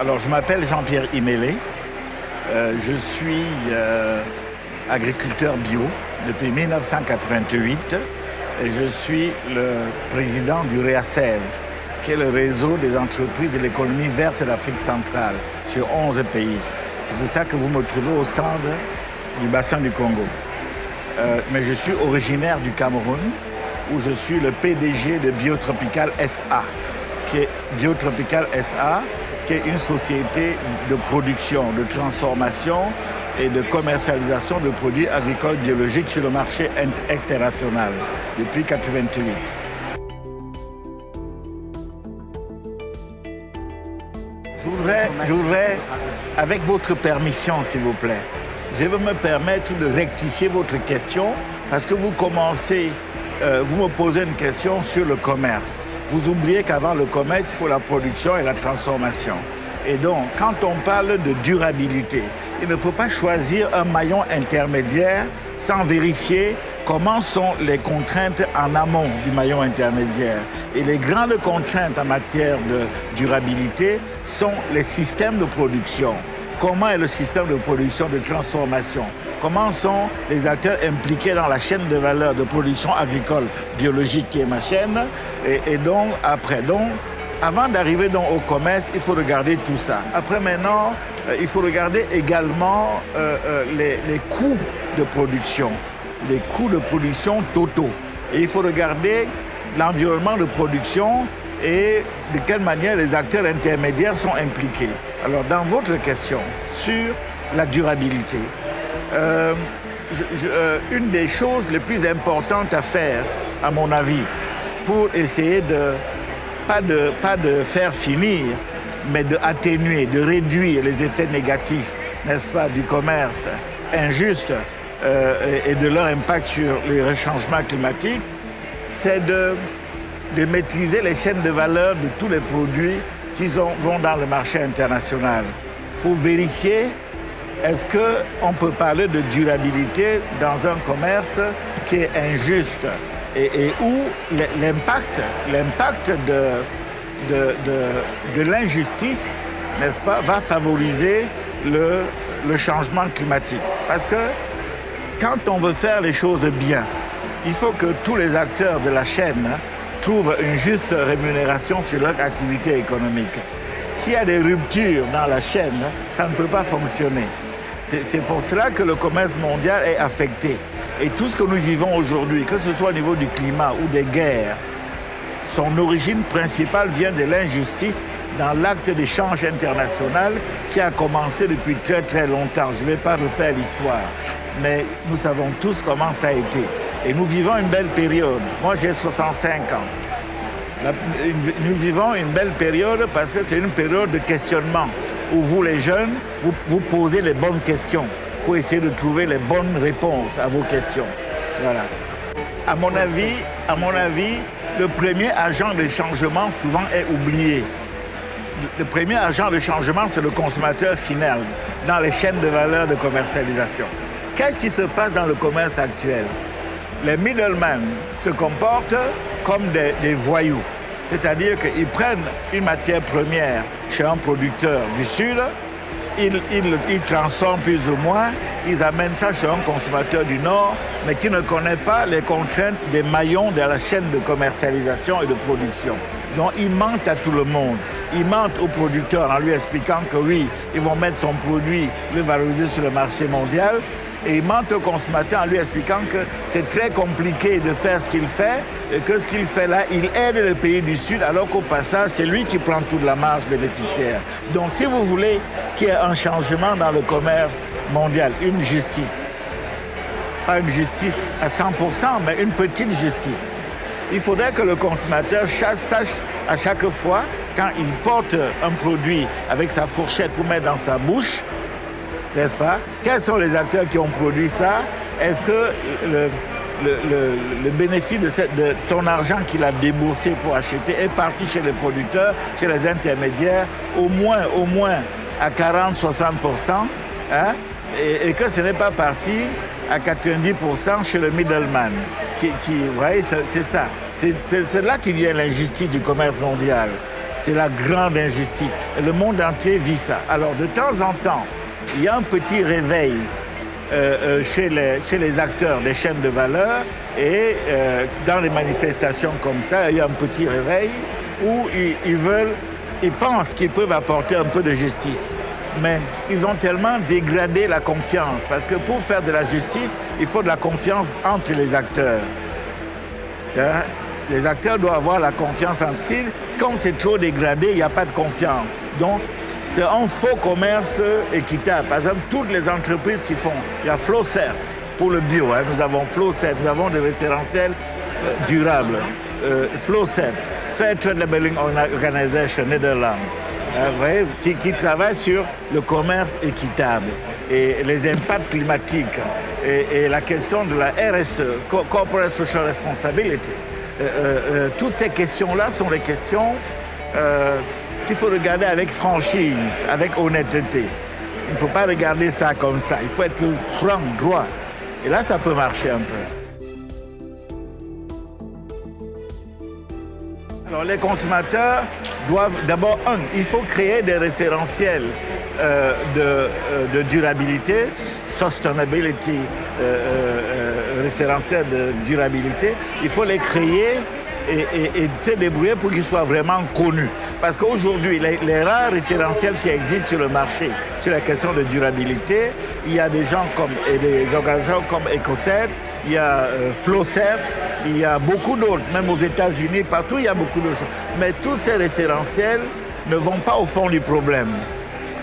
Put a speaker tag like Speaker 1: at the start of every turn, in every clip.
Speaker 1: Alors, je m'appelle Jean-Pierre Imélé. Je suis agriculteur bio depuis 1988 et je suis le président du REASEV, qui est le réseau des entreprises de l'économie verte d'Afrique centrale sur 11 pays. C'est pour ça que vous me trouvez au stand du bassin du Congo. Mais je suis originaire du Cameroun, où je suis le PDG de Biotropical SA, qui est Biotropical SA, qui est une société de production, de transformation et de commercialisation de produits agricoles biologiques sur le marché international depuis 1988. Je voudrais, avec votre permission, s'il vous plaît, je vais me permettre de rectifier votre question parce que vous commencez, vous me posez une question sur le commerce. Vous oubliez qu'avant le commerce, il faut la production et la transformation. Et donc, quand on parle de durabilité, il ne faut pas choisir un maillon intermédiaire sans vérifier comment sont les contraintes en amont du maillon intermédiaire. Et les grandes contraintes en matière de durabilité sont les systèmes de production. Comment est le système de production, de transformation? Comment sont les acteurs impliqués dans la chaîne de valeur de production agricole biologique qui est ma chaîne? Et donc, après, avant d'arriver au commerce, il faut regarder tout ça. Après, maintenant, il faut regarder également les coûts de production, les coûts de production totaux. Et il faut regarder l'environnement de production et de quelle manière les acteurs intermédiaires sont impliqués. Alors, dans votre question sur la durabilité, une des choses les plus importantes à faire, à mon avis, pour essayer pas de faire finir, mais d'atténuer, de réduire les effets négatifs, n'est-ce pas, du commerce injuste et de leur impact sur les changements climatiques, c'est de maîtriser les chaînes de valeur de tous les produits qui vont dans le marché international pour vérifier est-ce qu'on peut parler de durabilité dans un commerce qui est injuste et où l'impact de l'injustice, n'est-ce pas, va favoriser le changement climatique. Parce que quand on veut faire les choses bien, il faut que tous les acteurs de la chaîne trouvent une juste rémunération sur leur activité économique. S'il y a des ruptures dans la chaîne, ça ne peut pas fonctionner. C'est pour cela que le commerce mondial est affecté. Et tout ce que nous vivons aujourd'hui, que ce soit au niveau du climat ou des guerres, son origine principale vient de l'injustice dans l'acte d'échange international qui a commencé depuis très très longtemps. Je ne vais pas refaire l'histoire, mais nous savons tous comment ça a été. Et nous vivons une belle période. Moi, j'ai 65 ans. Nous vivons une belle période parce que c'est une période de questionnement où vous, les jeunes, vous posez les bonnes questions pour essayer de trouver les bonnes réponses à vos questions. Voilà. À mon avis, le premier agent de changement souvent est oublié. Le premier agent de changement, c'est le consommateur final dans les chaînes de valeur de commercialisation. Qu'est-ce qui se passe dans le commerce actuel? Les middlemen se comportent comme des voyous. C'est-à-dire qu'ils prennent une matière première chez un producteur du Sud, ils transforment plus ou moins, ils amènent ça chez un consommateur du Nord, mais qui ne connaît pas les contraintes des maillons de la chaîne de commercialisation et de production. Donc ils mentent à tout le monde. Ils mentent aux producteurs en lui expliquant que oui, ils vont mettre son produit, le valoriser sur le marché mondial. Et il ment au consommateur en lui expliquant que c'est très compliqué de faire ce qu'il fait et que ce qu'il fait là, il aide les pays du Sud alors qu'au passage, c'est lui qui prend toute la marge bénéficiaire. Donc si vous voulez qu'il y ait un changement dans le commerce mondial, une justice, pas une justice à 100%, mais une petite justice, il faudrait que le consommateur sache à chaque fois, quand il porte un produit avec sa fourchette pour mettre dans sa bouche, n'est-ce pas? Quels sont les acteurs qui ont produit ça? Est-ce que le bénéfice de son argent qu'il a déboursé pour acheter est parti chez les producteurs, chez les intermédiaires, au moins à 40-60%, hein? Et que ce n'est pas parti à 90% chez le middleman. Vous voyez, c'est ça. C'est là qu'il vient l'injustice du commerce mondial. C'est la grande injustice. Et le monde entier vit ça. Alors, de temps en temps, il y a un petit réveil chez les acteurs des chaînes de valeur et dans les manifestations comme ça, il y a un petit réveil où ils pensent qu'ils peuvent apporter un peu de justice. Mais ils ont tellement dégradé la confiance parce que pour faire de la justice, il faut de la confiance entre les acteurs. Les acteurs doivent avoir la confiance entre eux. Comme c'est trop dégradé, il n'y a pas de confiance. Donc, c'est un faux commerce équitable. Par exemple, toutes les entreprises qui font, il y a Flowcert pour le bio, nous avons Flowcert, nous avons des référentiels durables. Flowcert, Fair Trade Labeling Organization, Netherlands, qui travaille sur le commerce équitable et les impacts climatiques et la question de la RSE, Corporate Social Responsibility. Toutes ces questions-là sont des questions qu'il faut regarder avec franchise, avec honnêteté. Il ne faut pas regarder ça comme ça. Il faut être franc, droit. Et là, ça peut marcher un peu. Alors, les consommateurs doivent d'abord, il faut créer des référentiels de durabilité, sustainability, référentiels de durabilité. Il faut les créer et se débrouiller pour qu'ils soient vraiment connus. Parce qu'aujourd'hui, les rares référentiels qui existent sur le marché sur la question de durabilité, il y a des gens et des organisations comme EcoCert, il y a Flowcert, il y a beaucoup d'autres, même aux États-Unis, partout, il y a beaucoup de choses. Mais tous ces référentiels ne vont pas au fond du problème.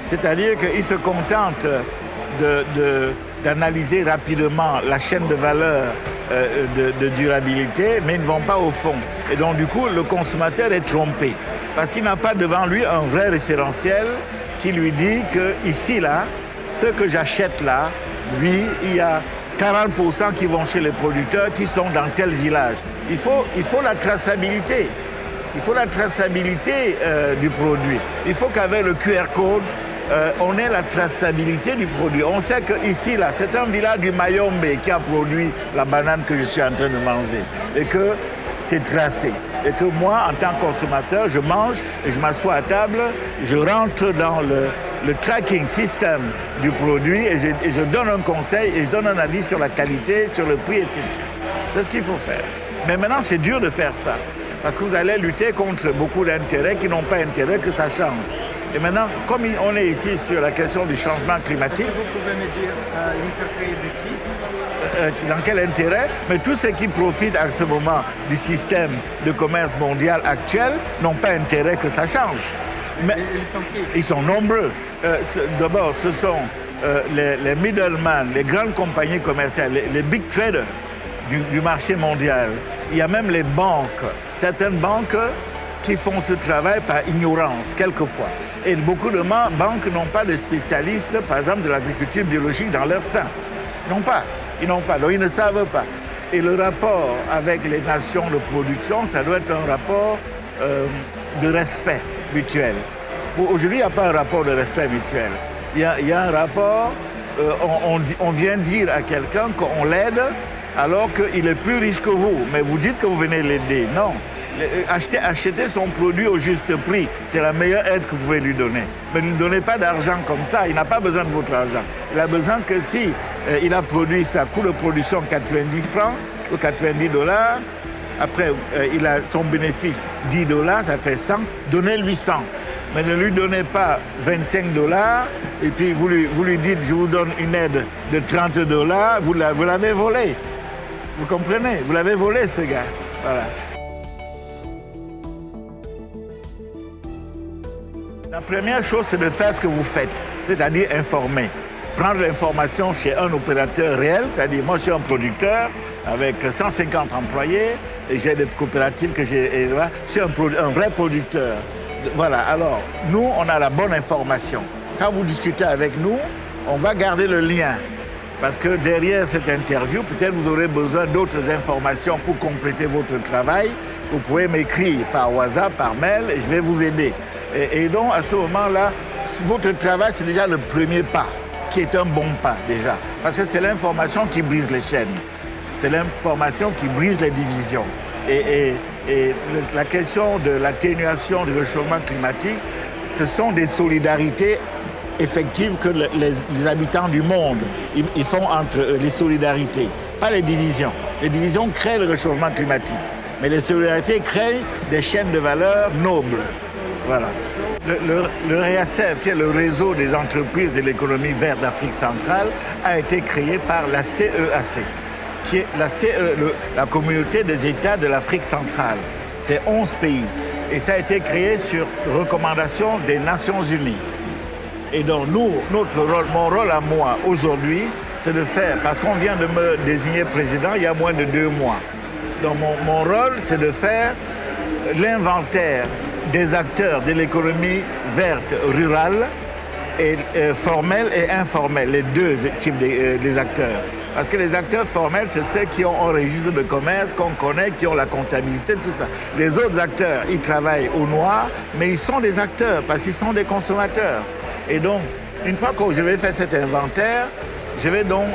Speaker 1: C'est-à-dire qu'ils se contentent d'analyser rapidement la chaîne de valeur de durabilité, mais ils ne vont pas au fond. Et donc, du coup, le consommateur est trompé. Parce qu'il n'a pas devant lui un vrai référentiel qui lui dit que ici, là, ce que j'achète là, oui, il y a 40% qui vont chez les producteurs qui sont dans tel village. Il faut la traçabilité. Il faut la traçabilité du produit. Il faut qu'avec le QR code, on ait la traçabilité du produit. On sait qu'ici, là, c'est un village du Mayombe qui a produit la banane que je suis en train de manger. Et que c'est tracé. Et que moi, en tant que consommateur, je mange et je m'assois à table, je rentre dans le tracking system du produit et je donne un conseil et je donne un avis sur la qualité, sur le prix, et ainsi de suite. C'est ce qu'il faut faire. Mais maintenant, c'est dur de faire ça. Parce que vous allez lutter contre beaucoup d'intérêts qui n'ont pas intérêt que ça change. Et maintenant, comme on est ici sur la question du changement climatique...
Speaker 2: Vous pouvez me dire l'intérêt de qui?
Speaker 1: Dans quel intérêt? Mais tous ceux qui profitent à ce moment du système de commerce mondial actuel n'ont pas intérêt que ça change.
Speaker 2: Mais ils sont qui?
Speaker 1: Ils sont nombreux. D'abord, ce sont les middlemen, les grandes compagnies commerciales, les big traders du marché mondial. Il y a même les banques. Certaines banques qui font ce travail par ignorance, quelquefois. Et beaucoup de banques n'ont pas de spécialistes, par exemple, de l'agriculture biologique dans leur sein. Ils n'ont pas. Donc ils ne savent pas. Et le rapport avec les nations de production, ça doit être un rapport de respect mutuel. Aujourd'hui, il n'y a pas un rapport de respect mutuel. Il y a un rapport, on vient dire à quelqu'un qu'on l'aide alors qu'il est plus riche que vous. Mais vous dites que vous venez l'aider. Non. Acheter son produit au juste prix, c'est la meilleure aide que vous pouvez lui donner. Mais ne lui donnez pas d'argent comme ça, il n'a pas besoin de votre argent. Il a besoin que si il a produit sa coût de production 90 francs ou 90 $, après il a son bénéfice 10 $, ça fait 100, donnez-lui 100. Mais ne lui donnez pas 25 $ et puis vous lui dites je vous donne une aide de 30 $, vous l'avez volé. Vous comprenez? Vous l'avez volé ce gars. Voilà. La première chose, c'est de faire ce que vous faites, c'est-à-dire informer. Prendre l'information chez un opérateur réel, c'est-à-dire moi je suis un producteur avec 150 employés et j'ai des coopératives que j'ai. Je suis un vrai producteur. Voilà, alors nous, on a la bonne information. Quand vous discutez avec nous, on va garder le lien. Parce que derrière cette interview, peut-être vous aurez besoin d'autres informations pour compléter votre travail. Vous pouvez m'écrire par WhatsApp, par mail, et je vais vous aider. Et donc, à ce moment-là, votre travail, c'est déjà le premier pas, qui est un bon pas déjà. Parce que c'est l'information qui brise les chaînes. C'est l'information qui brise les divisions. Et la question de l'atténuation du réchauffement climatique, ce sont des solidarités effectives que les habitants du monde ils font entre eux, les solidarités, pas les divisions. Les divisions créent le réchauffement climatique, mais les solidarités créent des chaînes de valeur nobles. Voilà. Le REACEF, qui est le réseau des entreprises de l'économie verte d'Afrique centrale, a été créé par la CEAC, qui est la communauté des États de l'Afrique centrale. C'est 11 pays. Et ça a été créé sur recommandation des Nations Unies. Et donc mon rôle à moi aujourd'hui, c'est de faire, parce qu'on vient de me désigner président il y a moins de 2 mois. Donc mon rôle, c'est de faire l'inventaire des acteurs de l'économie verte rurale, et formelle et informelle, les deux types des acteurs. Parce que les acteurs formels, c'est ceux qui ont un registre de commerce, qu'on connaît, qui ont la comptabilité, tout ça. Les autres acteurs, ils travaillent au noir, mais ils sont des acteurs parce qu'ils sont des consommateurs. Et donc, une fois que je vais faire cet inventaire, je vais donc,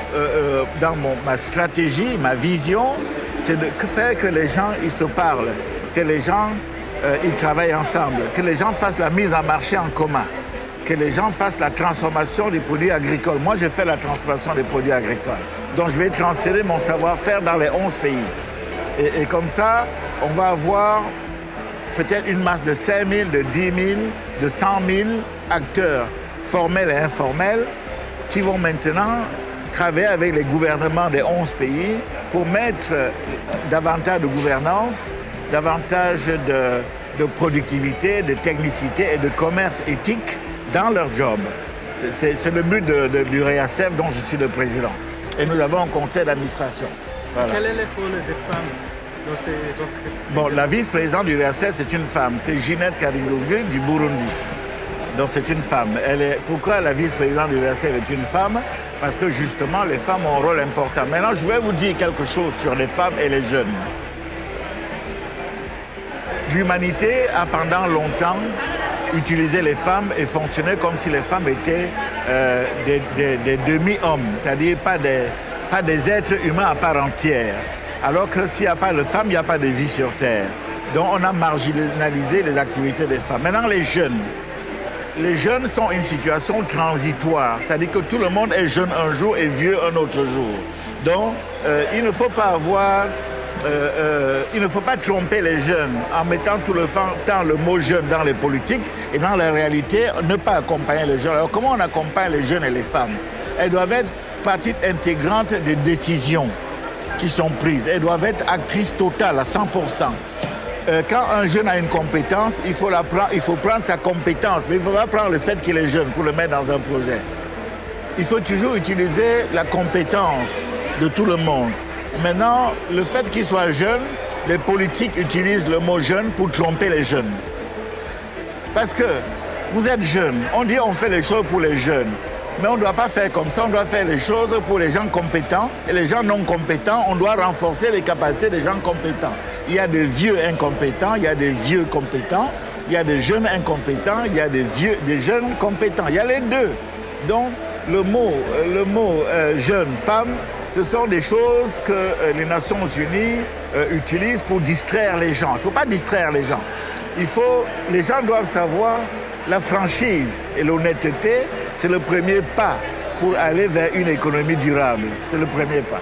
Speaker 1: dans ma stratégie, ma vision, c'est de faire que les gens, ils se parlent, que les gens, ils travaillent ensemble, que les gens fassent la mise en marché en commun, que les gens fassent la transformation des produits agricoles. Moi, je fais la transformation des produits agricoles. Donc, je vais transférer mon savoir-faire dans les 11 pays. Et comme ça, on va avoir peut-être une masse de 5 000, de 10 000, de 100 000 acteurs formels et informels qui vont maintenant travailler avec les gouvernements des 11 pays pour mettre davantage de gouvernance, davantage de productivité, de technicité et de commerce éthique dans leur job. C'est le but du REACEF dont je suis le président. Et nous avons un conseil d'administration.
Speaker 2: Voilà. Quel est le rôle des femmes dans ces entreprises?
Speaker 1: Bon, la vice-présidente du REACEF, c'est une femme. C'est Ginette Karingougé du Burundi. Donc c'est une femme. Pourquoi la vice-présidente du REACEF est une femme? Parce que justement, les femmes ont un rôle important. Maintenant, je vais vous dire quelque chose sur les femmes et les jeunes. L'humanité a pendant longtemps utilisé les femmes et fonctionné comme si les femmes étaient des demi-hommes, c'est-à-dire pas des êtres humains à part entière. Alors que s'il n'y a pas de femmes, il n'y a pas de vie sur Terre. Donc on a marginalisé les activités des femmes. Maintenant, les jeunes sont une situation transitoire, c'est-à-dire que tout le monde est jeune un jour et vieux un autre jour. Donc il ne faut pas il ne faut pas tromper les jeunes en mettant tout le temps le mot jeune dans les politiques et dans la réalité, ne pas accompagner les jeunes. Alors comment on accompagne les jeunes et les femmes? Elles doivent être partie intégrante des décisions qui sont prises. Elles doivent être actrices totales à 100%. Quand un jeune a une compétence, il faut prendre sa compétence, mais il ne faut pas prendre le fait qu'il est jeune pour le mettre dans un projet. Il faut toujours utiliser la compétence de tout le monde. Maintenant, le fait qu'ils soient jeunes, les politiques utilisent le mot jeune pour tromper les jeunes. Parce que vous êtes jeunes, on dit on fait les choses pour les jeunes. Mais on ne doit pas faire comme ça, on doit faire les choses pour les gens compétents. Et les gens non compétents, on doit renforcer les capacités des gens compétents. Il y a des vieux incompétents, il y a des vieux compétents, il y a des jeunes incompétents, il y a des jeunes compétents. Il y a les deux. Donc, le mot jeune, femme, ce sont des choses que les Nations Unies utilisent pour distraire les gens. Il ne faut pas distraire les gens. Les gens doivent savoir la franchise et l'honnêteté, c'est le premier pas pour aller vers une économie durable. C'est le premier pas.